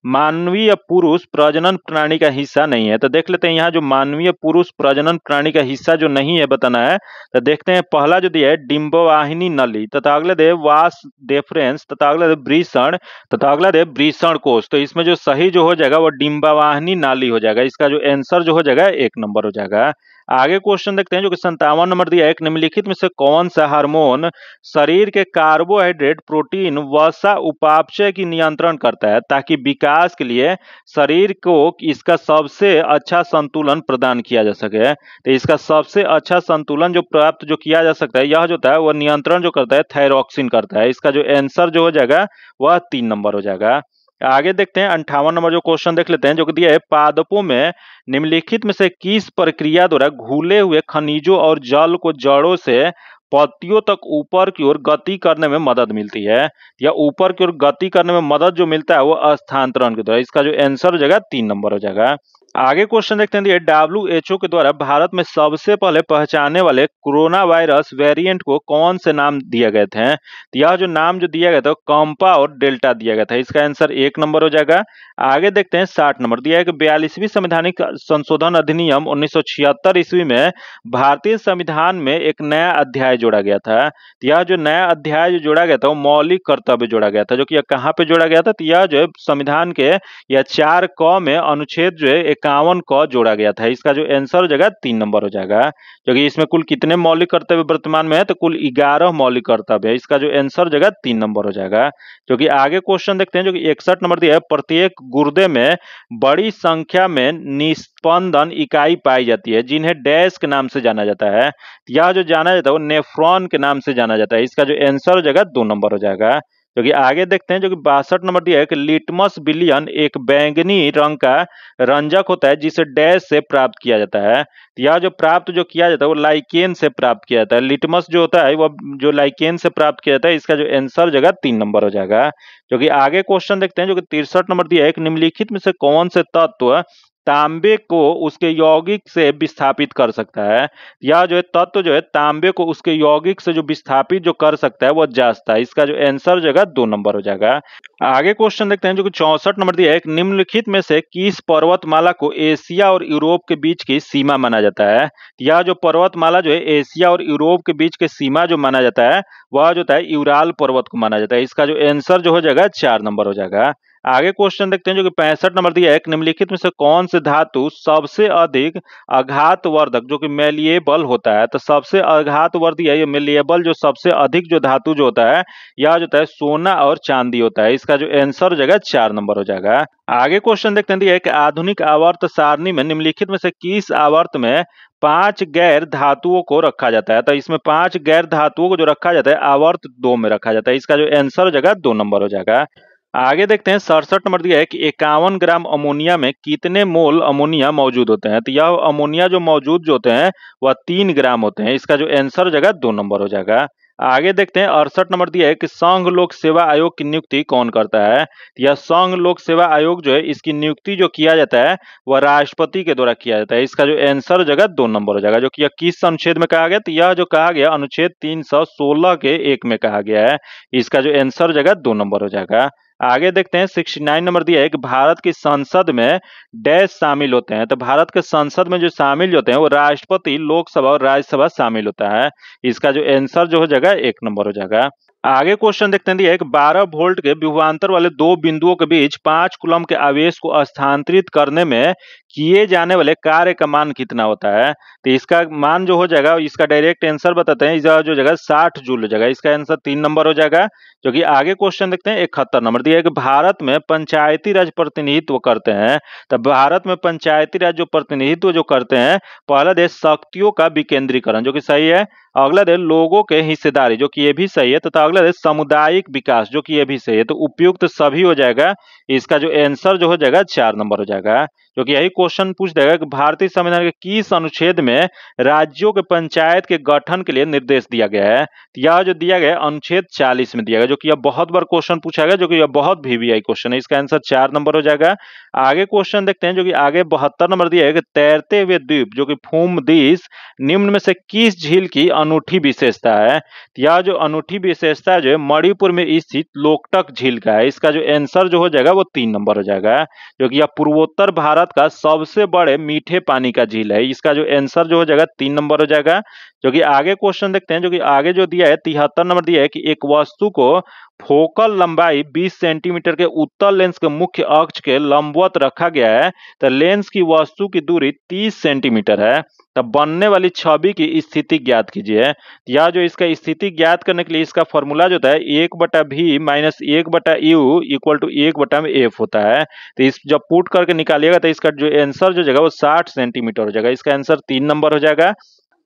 मानवीय पुरुष प्रजनन प्रणाली का हिस्सा नहीं है। तो देख लेते हैं यहाँ जो मानवीय पुरुष प्रजनन प्रणाली का हिस्सा जो नहीं है बताना है। तो देखते हैं पहला जो दिया है डिंबवाहिनी नली, तथा अगला दे वास डेफरेंस, तथा अगला दे वृषण, तथा अगला दे वृषण कोष। तो इसमें जो सही जो हो जाएगा वो डिंबवाहिनी नाली हो जाएगा। इसका जो आंसर जो हो जाएगा 1 नंबर हो जाएगा। आगे क्वेश्चन देखते हैं जो कि 57 नंबर दिया है कि निम्नलिखित में से कौन सा हार्मोन शरीर के कार्बोहाइड्रेट, प्रोटीन, वसा उपापचय की नियंत्रण करता है ताकि विकास के लिए शरीर को इसका सबसे अच्छा संतुलन प्रदान किया जा सके। तो इसका सबसे अच्छा संतुलन जो प्राप्त जो किया जा सकता है यह जो होता है वह नियंत्रण जो करता है थायरॉक्सिन करता है। इसका जो आंसर जो हो जाएगा वह 3 नंबर हो जाएगा। आगे देखते हैं 58 नंबर जो क्वेश्चन देख लेते हैं जो कि दिया है पादपों में निम्नलिखित में से किस प्रक्रिया द्वारा घुले हुए खनिजों और जल को जड़ों से पत्तियों तक ऊपर की ओर गति करने में मदद मिलती है। या ऊपर की ओर गति करने में मदद जो मिलता है वो स्थानांतरण के द्वारा। इसका जो आंसर हो जाएगा 3 नंबर हो जाएगा। आगे क्वेश्चन देखते हैं WHO के द्वारा भारत में सबसे पहले पहचाने वाले कोरोना वायरस वेरिएंट को कौन से नाम दिए गए थे। तो यह जो नाम जो दिया गया था कंपा और डेल्टा दिया गया था। इसका आंसर 1 नंबर हो जाएगा। आगे देखते हैं 60 नंबर दिया है कि 42वीं संवैधानिक संशोधन अधिनियम 1976 ईस्वी में भारतीय संविधान में एक नया अध्याय जोड़ा गया था। तो यह जो नया अध्याय जो जोड़ा गया था वो मौलिक कर्तव्य जोड़ा गया था। जो कि यह कहाँ पे जोड़ा गया था, तो यह जो है संविधान के यह 4 क में अनुच्छेद जो है 51 क जोड़ा गया था। इसका जो आंसर हो जाएगा 3 नंबर हो जाएगा। जो कि इसमें कुल कितने मौलिक कर्तव्य वर्तमान में है, तो कुल 11 मौलिक कर्तव्य है। इसका जो आंसर हो जाएगा 3 नंबर हो जाएगा। जो कि आगे क्वेश्चन देखते हैं जो कि 61 नंबर दिया है प्रत्येक गुर्दे में बड़ी संख्या में निस्पंदन इकाई पाई जाती है जिन्हें डैश के नाम से जाना जाता है। यह जो जाना जाता है वो नेफ्रॉन के नाम से जाना जाता है। इसका जो आंसर हो जाएगा 2 नंबर हो जाएगा। जो कि आगे देखते हैं जो कि 62 नंबर दिया है कि लिटमस विलियन एक बैंगनी रंग का रंजक होता है जिसे डैश से प्राप्त किया जाता है। यह जो प्राप्त जो किया जाता है वो लाइकेन से प्राप्त किया जाता है। लिटमस जो होता है वो जो लाइकेन से प्राप्त किया जाता है। इसका जो आंसर जगह 3 नंबर हो जाएगा। जो कि आगे क्वेश्चन देखते हैं जो कि 63 नंबर दिया है कि निम्नलिखित में से कौन से तत्व तांबे को उसके यौगिक से विस्थापित कर सकता है, या जो है तत्व जो है तांबे को उसके यौगिक से जो विस्थापित जो कर सकता है वो जांचता है। इसका जो आंसर हो जाएगा 2 नंबर हो जाएगा। आगे क्वेश्चन देखते हैं जो कि 64 नंबर दिया है, एक निम्नलिखित में से किस पर्वतमाला को एशिया और यूरोप के बीच की सीमा माना जाता है। यह जो पर्वतमाला जो है एशिया और यूरोप के बीच की सीमा जो माना जाता है वह जो होता है यूराल पर्वत को माना जाता है। इसका जो आंसर जो हो जाएगा 4 नंबर हो जाएगा। आगे क्वेश्चन देखते हैं जो कि 65 नंबर दिया है, एक निम्नलिखित में से कौन से धातु सबसे अधिक आघातवर्धक जो कि मेलिएबल होता है। तो सबसे आघातवर्धी है ये मेलिएबल जो सबसे अधिक जो धातु जो होता है यह जो होता है सोना और चांदी होता है। इसका जो आंसर हो जाएगा 4 नंबर हो जाएगा। आगे क्वेश्चन देखते हैं दिया है कि आधुनिक आवर्त सारणी में निम्नलिखित में से किस आवर्त में 5 गैर धातुओं को रखा जाता है। तो इसमें 5 गैर धातुओं को जो रखा जाता है आवर्त 2 में रखा जाता है। इसका जो आंसर हो जाएगा 2 नंबर हो जाएगा। आगे देखते हैं 67 नंबर दिया है कि 51 ग्राम अमोनिया में कितने मोल अमोनिया मौजूद होते हैं। तो यह अमोनिया जो मौजूद जो होते हैं वह 3 ग्राम होते हैं। इसका जो आंसर हो जाएगा 2 नंबर हो जाएगा। आगे देखते हैं 68 नंबर दिया है कि संघ लोक सेवा आयोग की नियुक्ति कौन करता है। यह संघ लोक सेवा आयोग जो है इसकी नियुक्ति जो किया जाता है वह राष्ट्रपति के द्वारा किया जाता है। इसका जो आंसर हो जाएगा 2 नंबर हो जाएगा। जो कि यह किस अनुच्छेद में कहा गया, तो यह जो कहा गया अनुच्छेद 316 के 1 में कहा गया है। इसका जो आंसर हो जाएगा 2 नंबर हो जाएगा। आगे देखते हैं 69 नंबर दिया है कि भारत की संसद में डैश शामिल होते हैं। तो भारत के संसद में जो शामिल होते हैं वो राष्ट्रपति, लोकसभा और राज्यसभा शामिल होता है। इसका जो आंसर जो हो जाएगा 1 नंबर हो जाएगा। आगे क्वेश्चन देखते हैं दिया है कि 12 वोल्ट के विभवांतर वाले 2 बिंदुओं के बीच 5 कूलम के आवेश को स्थानांतरित करने में किए जाने वाले कार्य का मान कितना होता है। तो इसका मान जो हो जाएगा इसका डायरेक्ट आंसर बताते हैं, इसका जो जगह 60 जूल हो जाएगा। इसका आंसर 3 नंबर हो जाएगा। जो कि आगे क्वेश्चन देखते हैं 71 नंबर दिया है कि भारत में पंचायती राज प्रतिनिधित्व करते हैं। तो भारत में पंचायती राज जो प्रतिनिधित्व जो करते हैं, पहला देश शक्तियों का विकेंद्रीकरण जो कि सही है, अगला देश लोगों के हिस्सेदारी जो कि ये भी सही है, तथा अगला देश सामुदायिक विकास जो कि ये भी सही है। तो उपयुक्त सभी हो जाएगा। इसका जो आंसर जो हो जाएगा 4 नंबर हो जाएगा। जो कि यही क्वेश्चन पूछ देगा कि भारतीय संविधान के किस अनुच्छेद में राज्यों के पंचायत के गठन के लिए निर्देश दिया गया है। यह जो दिया गया अनुच्छेद 40 में दिया गया। जो कि यह बहुत बार क्वेश्चन पूछा गया, जो कि यह बहुत VVI क्वेश्चन है। इसका आंसर 4 नंबर हो जाएगा। आगे क्वेश्चन देखते हैं जो कि आगे 72 नंबर दिया है कि तैरते हुए द्वीप जो कि फूमदीस निम्न में से किस झील की अनूठी विशेषता है। यह जो अनूठी विशेषता जो है मणिपुर में स्थित लोकटक झील का है। इसका जो आंसर जो हो जाएगा वो 3 नंबर हो जाएगा। जो कि यह पूर्वोत्तर भारत का सबसे बड़े मीठे पानी का झील है। इसका जो आंसर जो हो जाएगा 3 नंबर हो जाएगा। जो कि आगे क्वेश्चन देखते हैं जो कि आगे जो दिया है 73 नंबर दिया है कि एक वस्तु को फोकल लंबाई 20 सेंटीमीटर के उत्तल लेंस के मुख्य अक्ष के लंबवत रखा गया है। तो लेंस की वस्तु की दूरी 30 सेंटीमीटर है। तब बनने वाली छवि की स्थिति ज्ञात कीजिए। या जो इसका स्थिति ज्ञात करने के लिए इसका फॉर्मूला जो होता है 1/v minus 1/u equal to 1/f होता है। तो इस जब पुट करके निकालिएगा तो इसका जो आंसर जो जाएगा वो 60 सेंटीमीटर हो जाएगा। इसका आंसर 3 नंबर हो जाएगा।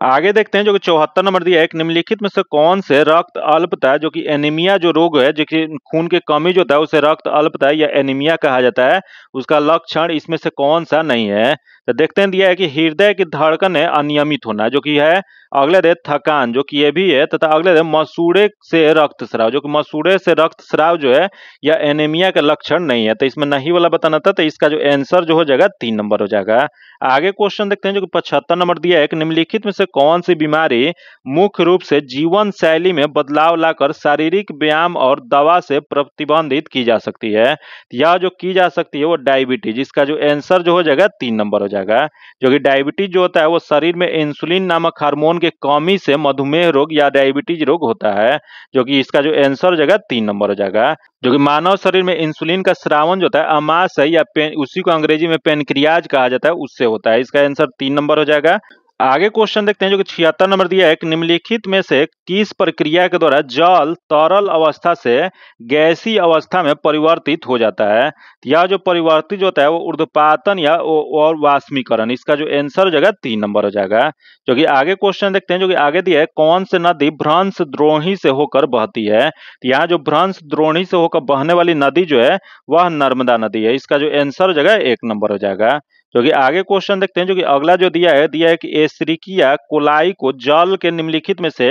आगे देखते हैं जो कि 74 नंबर दिया है, एक निम्नलिखित में से कौन से रक्त अल्पता जो कि एनीमिया जो रोग है, जो कि खून के कमी जो होता है उसे रक्त अल्पता या एनीमिया कहा जाता है, उसका लक्षण इसमें से कौन सा नहीं है। तो देखते हैं दिया है कि हृदय की धड़कन है अनियमित होना जो कि है, अगले दे थकान जो कि ये भी है, तथा अगले दे मसूड़े से रक्तस्राव जो कि मसूड़े से रक्तस्राव जो है या एनीमिया का लक्षण नहीं है। तो इसमें नहीं वाला बताना था। तो इसका जो आंसर जो हो जाएगा 3 नंबर हो जाएगा। आगे क्वेश्चन देखते हैं जो कि 75 नंबर दिया है कि निम्नलिखित में से कौन सी बीमारी मुख्य रूप से जीवन शैली में बदलाव लाकर शारीरिक व्यायाम और दवा से प्रतिबंधित की जा सकती है। यह जो की जा सकती है वो डायबिटीज। इसका जो आंसर जो हो जाएगा 3 नंबर हो जाएगा। जो कि डायबिटीज जो होता है वो शरीर में इंसुलिन नामक हार्मोन के कमी से मधुमेह रोग या डायबिटीज रोग होता है। जो कि इसका जो आंसर हो जाएगा 3 नंबर हो जाएगा। जो कि मानव शरीर में इंसुलिन का स्रावन जो होता है अमाशय या उसी को अंग्रेजी में पेनक्रियाज कहा जाता है उससे होता है। इसका आंसर 3 नंबर हो जाएगा। आगे क्वेश्चन देखते हैं जो कि 76 नंबर दिया है कि निम्नलिखित में से किस प्रक्रिया के द्वारा जल तरल अवस्था से गैसीय अवस्था में परिवर्तित हो जाता है। यह जो परिवर्तित होता है वो ऊर्ध्वपातन या और वाष्मीकरण। इसका जो आंसर हो जाएगा 3 नंबर हो जाएगा। जो कि आगे क्वेश्चन देखते हैं जो कि आगे दिया है कौन से नदी भ्रंश द्रोणी से होकर बहती है। यहाँ जो भ्रंश द्रोणी से होकर बहने वाली नदी जो है वह नर्मदा नदी है। इसका जो आंसर हो जाएगा 1 नंबर हो जाएगा। जो कि आगे क्वेश्चन देखते हैं जो कि अगला जो दिया है कि एस्चेरिचिया कोलाई को जल के निम्नलिखित में से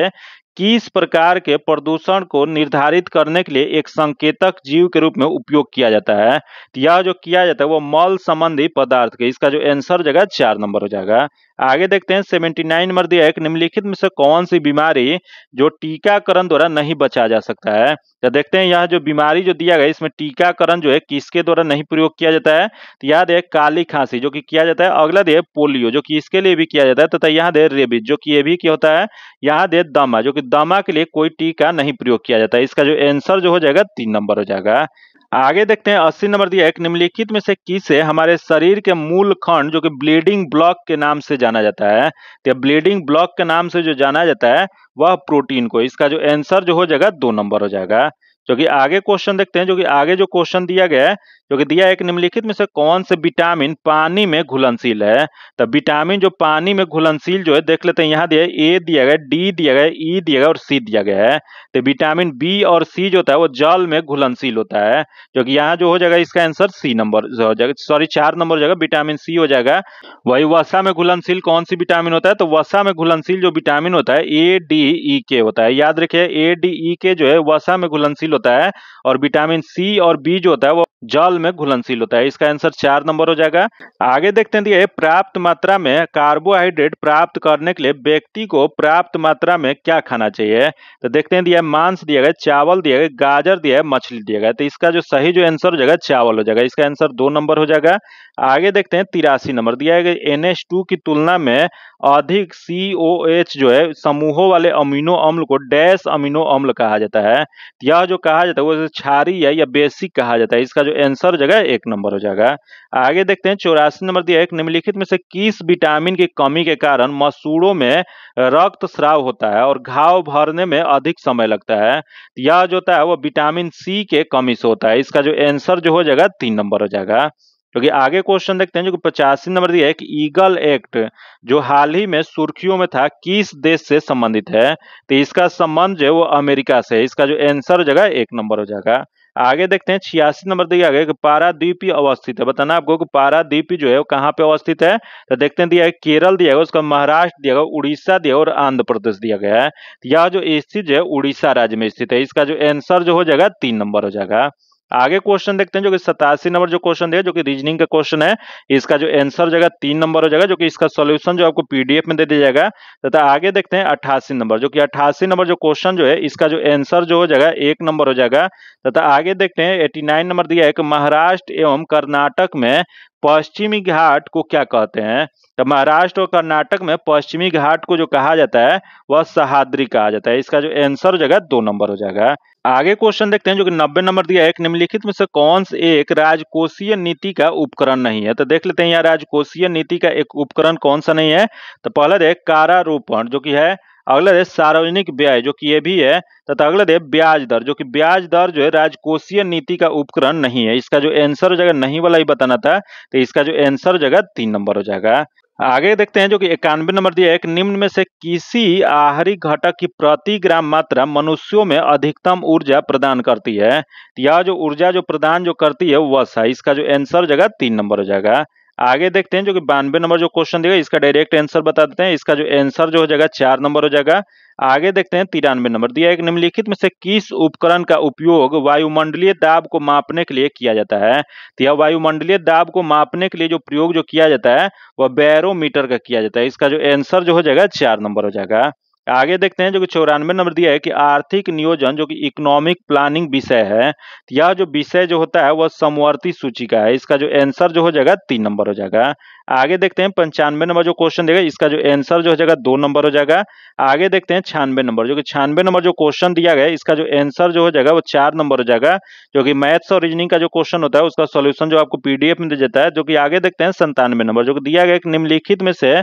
किस प्रकार के प्रदूषण को निर्धारित करने के लिए एक संकेतक जीव के रूप में उपयोग किया जाता है? तो यह जो किया जाता है वो मल संबंधी पदार्थ के। इसका जो आंसर हो जाएगा 4 नंबर हो जाएगा। आगे देखते हैं 79 नंबर दिया है कि निम्नलिखित में से कौन सी बीमारी जो टीकाकरण द्वारा नहीं बचा जा सकता है? तो देखते हैं यहाँ जो बीमारी जो दिया गया इसमें टीकाकरण जो है किसके द्वारा नहीं प्रयोग किया जाता है? तो याद है काली खांसी जो कि किया जाता है। अगला दे पोलियो जो कि इसके लिए भी किया जाता है, तथा यहाँ दे रेबीज जो कि ये भी क्या होता है। यहाँ दे दमा जो कि दमा के लिए कोई टीका नहीं प्रयोग किया जाता है। इसका जो आंसर जो हो जाएगा 3 नंबर हो जाएगा। आगे देखते हैं 80 नंबर दिया है कि निम्नलिखित में से किसे हमारे शरीर के मूल खंड जो कि ब्लीडिंग ब्लॉक के नाम से जाना जाता है? तो ब्लीडिंग ब्लॉक के नाम से जो जाना जाता है वह प्रोटीन को। इसका जो आंसर जो हो जाएगा 2 नंबर हो जाएगा। जो कि आगे क्वेश्चन देखते हैं, जो कि आगे जो क्वेश्चन दिया गया है जो कि दिया है कि निम्नलिखित में से कौन से विटामिन पानी में घुलनशील है? तो विटामिन जो पानी में घुलनशील जो है देख लेते हैं। यहाँ दिया है ए दिया गया, डी दिया गया, ई दिया गया और सी दिया गया है। तो विटामिन बी और सी जो होता है वो जल में घुलनशील होता है, जो कि यहाँ जो हो जाएगा इसका आंसर सी नंबर हो जाएगा, सॉरी 4 नंबर हो जाएगा, विटामिन सी हो जाएगा। वही वसा में घुलनशील कौन सी विटामिन होता है? तो वसा में घुलनशील जो विटामिन होता है ए डी ई के होता है। याद रखिए ए डी ई के जो है वसा में घुलनशील होता है, और विटामिन सी और बी जो होता है वो जल में घुलनशील होता है। इसका आंसर 4 नंबर हो जाएगा। आगे देखते हैं दिया है प्राप्त मात्रा में कार्बोहाइड्रेट प्राप्त करने के लिए व्यक्ति को प्राप्त मात्रा में क्या खाना चाहिए? तो देखते हैं दिया है मांस दिया गया, चावल दिया गया, गाजर दिया है, मछली दिया गया। तो इसका जो सही जो आंसर हो जाएगा चावल हो जाएगा। इसका आंसर 2 नंबर हो जाएगा। आगे देखते हैं 83 नंबर दिया है NH2 की तुलना में अधिक COH जो है समूहों वाले अमीनो अम्ल को डैश अमीनो अम्ल कहा जाता है। यह जो कहा जाता है वो क्षारीय है या बेसिक कहा जाता है। इसका जो आंसर हो जाएगा 1 नंबर हो जाएगा। आगे देखते हैं 84 नंबर दिया है निम्नलिखित में से किस विटामिन की कमी के कारण मसूड़ों में रक्तस्राव होता है और घाव भरने में अधिक समय लगता है? यह जो होता है वो विटामिन सी के कमी से होता है। इसका जो आंसर जो हो जाएगा 3 नंबर हो जाएगा। क्योंकि आगे क्वेश्चन देखते हैं जो कि 85 नंबर दिया है कि ईगल एक्ट जो हाल ही में सुर्खियों में था किस देश से संबंधित है? तो इसका संबंध जो है वो अमेरिका से है। इसका जो आंसर हो जाएगा 1 नंबर हो जाएगा। आगे देखते हैं 86 नंबर दिया गया कि पारादीपी अवस्थित है। बताना आपको कि पारादीपी जो है वो कहाँ पे अवस्थित है? तो देखते हैं दिया है केरल दिया गया, उसका महाराष्ट्र दिया गया, उड़ीसा दिया और आंध्र प्रदेश दिया गया है। यह जो स्थित जो है उड़ीसा राज्य में स्थित है। इसका जो आंसर जो हो जाएगा 3 नंबर हो जाएगा। आगे क्वेश्चन देखते हैं जो कि 87 नंबर जो क्वेश्चन दिया जो कि रीजनिंग का क्वेश्चन है। इसका जो आंसर हो जाएगा 3 नंबर हो जाएगा, जो कि इसका सॉल्यूशन जो आपको पीडीएफ में दे दिया जाएगा। तथा आगे देखते हैं 88 नंबर जो कि 88 नंबर जो क्वेश्चन जो है इसका जो आंसर जो हो जाएगा 1 नंबर हो जाएगा। तथा आगे देखते हैं 89 नंबर दिया है कि महाराष्ट्र एवं कर्नाटक में पश्चिमी घाट को क्या कहते हैं? तो महाराष्ट्र और कर्नाटक में पश्चिमी घाट को जो कहा जाता है वह सह्याद्री कहा जाता है। इसका जो आंसर हो जाएगा 2 नंबर हो जाएगा। आगे क्वेश्चन देखते हैं जो कि 90 नंबर दिया है निम्नलिखित में से कौन से एक राजकोषीय नीति का उपकरण नहीं है? तो देख लेते हैं यहाँ राजकोषीय नीति का एक उपकरण कौन सा नहीं है। तो पहला देख कारारोपण जो कि है, अगला देख सार्वजनिक व्यय जो कि ये भी है, तथा अगला देख ब्याज दर जो कि ब्याज दर जो है राजकोषीय नीति का उपकरण नहीं है। इसका जो आंसर हो जाएगा नहीं वाला ही बताना था, तो इसका जो आंसर हो जाएगा 3 नंबर हो जाएगा। आगे देखते हैं जो कि 91 नंबर दिया है कि निम्न में से किसी आहारी घटक की प्रति ग्राम मात्रा मनुष्यों में अधिकतम ऊर्जा प्रदान करती है? यह जो ऊर्जा जो प्रदान जो करती है वह है। इसका जो आंसर हो जाएगा 3 नंबर हो जाएगा। आगे देखते हैं जो कि 92 नंबर जो क्वेश्चन देगा इसका डायरेक्ट आंसर बता देते हैं। इसका जो आंसर जो हो जाएगा 4 नंबर हो जाएगा। आगे देखते हैं 93 नंबर दिया है कि निम्नलिखित में से किस उपकरण का उपयोग वायुमंडलीय दाब को मापने के लिए किया जाता है? तो यह वायुमंडलीय दाब को मापने के लिए जो प्रयोग जो किया जाता है वह बैरोमीटर का किया जाता है। इसका जो आंसर जो हो जाएगा 4 नंबर हो जाएगा। आगे देखते हैं जो कि 94 नंबर दिया है कि आर्थिक नियोजन जो कि इकोनॉमिक प्लानिंग विषय है, यह जो विषय जो होता है वह समवर्ती सूची का है। इसका जो आंसर जो हो जाएगा 3 नंबर हो जाएगा। आगे देखते हैं 95 नंबर जो क्वेश्चन देगा इसका जो आंसर जो हो जाएगा 2 नंबर हो जाएगा। आगे देखते हैं 96 नंबर जो कि 96 नंबर जो क्वेश्चन दिया गया है इसका जो आंसर जो हो जाएगा वो 4 नंबर हो जाएगा, जो कि मैथ्स और रीजनिंग का जो क्वेश्चन होता है उसका सॉल्यूशन जो आपको पीडीएफ में दे देता है। जो कि आगे देखते हैं 97 नंबर जो कि दिया गया कि निम्नलिखित में से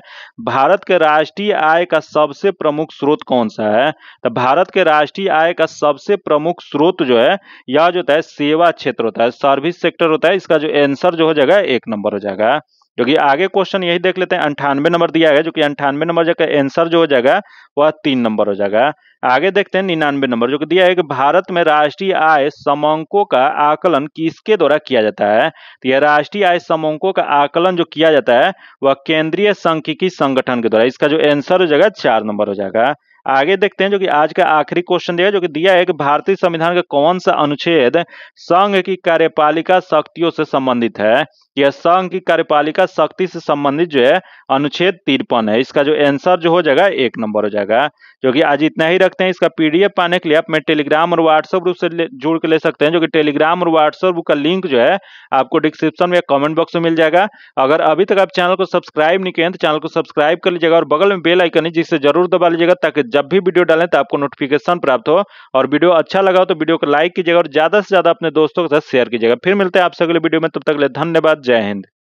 भारत के राष्ट्रीय आय का सबसे प्रमुख स्रोत कौन सा है? तो भारत के राष्ट्रीय आय का सबसे प्रमुख स्रोत जो है यह जो होता है सेवा क्षेत्र होता है, सर्विस सेक्टर होता है। इसका जो आंसर जो हो जाएगा 1 नंबर हो जाएगा। जो कि आगे क्वेश्चन यही देख लेते हैं 98 नंबर दिया है, जो कि 98 नंबर का आंसर जो हो जाएगा वह 3 नंबर हो जाएगा। आगे देखते हैं 99 नंबर जो कि दिया है कि भारत में राष्ट्रीय आय समंकों का आकलन किसके द्वारा किया जाता है? तो यह राष्ट्रीय आय समंकों का आकलन जो किया जाता है वह केंद्रीय सांख्यिकी संगठन के द्वारा। इसका जो आंसर हो जाएगा 4 नंबर हो जाएगा। आगे देखते हैं जो कि आज का आखिरी क्वेश्चन दिया है, जो कि दिया है कि भारतीय संविधान का कौन सा अनुच्छेद संघ की कार्यपालिका शक्तियों से संबंधित है। यह संघ की कार्यपालिका शक्ति से संबंधित जो है अनुच्छेद 53 है। इसका जो आंसर जो हो जाएगा 1 नंबर हो जाएगा। जो कि आज इतना ही रखते हैं। इसका पीडीएफ पाने के लिए आप मैं टेलीग्राम और व्हाट्सएप ग्रुप से जुड़ के ले सकते हैं, जो कि टेलीग्राम और व्हाट्सएप ग्रुप का लिंक जो है आपको डिस्क्रिप्शन में या कमेंट बॉक्स में मिल जाएगा। अगर अभी तक आप चैनल को सब्सक्राइब नहीं किए हैं तो चैनल को सब्सक्राइब कर लीजिएगा और बगल में बेल आइकन है जिसे जरूर दबा लीजिएगा, ताकि जब भी वीडियो डालें तो आपको नोटिफिकेशन प्राप्त हो। और वीडियो अच्छा लगा हो तो वीडियो को लाइक कीजिएगा और ज्यादा से ज्यादा अपने दोस्तों के साथ शेयर कीजिएगा। फिर मिलते हैं आपसे अगले वीडियो में, तब तक के लिए धन्यवाद। जय हिंद।